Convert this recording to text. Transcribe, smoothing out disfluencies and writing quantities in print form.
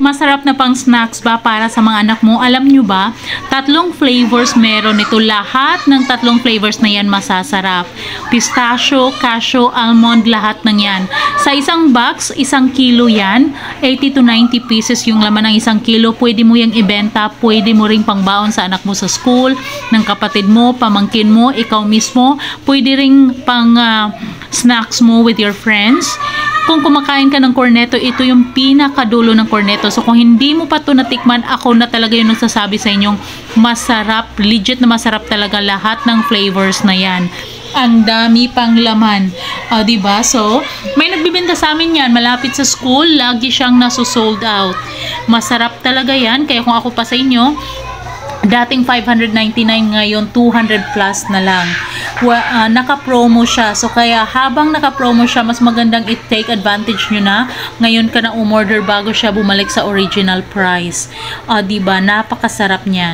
masarap na pang snacks ba para sa mga anak mo? Alam nyo ba, 3 flavors meron ito. Lahat ng 3 flavors na yan masasarap. Pistachio, cashew, almond, lahat ng yan. Sa isang box, 1 kilo yan. 80 to 90 pieces yung laman ng 1 kilo. Pwede mo yung ibenta, pwede mo ring pangbaon sa anak mo sa school, ng kapatid mo, pamangkin mo, ikaw mismo. Pwede ring pang snacks mo with your friends. Kung kumakain ka ng cornetto, ito yung pinakadulo ng cornetto. So kung hindi mo pa ito natikman, ako na talaga yung nagsasabi sa inyong masarap, legit na masarap talaga lahat ng flavors na yan. Ang dami pang laman. Diba? So, may nagbibenta sa amin yan. Malapit sa school, lagi siyang naso-sold out. Masarap talaga yan. Kaya kung ako pa sa inyo, dating 599, ngayon 200 plus na lang. Naka-promo siya. So, kaya habang naka-promo siya, mas magandang i-take advantage nyo na. Ngayon ka na umorder bago siya bumalik sa original price. Diba? Napakasarap niya.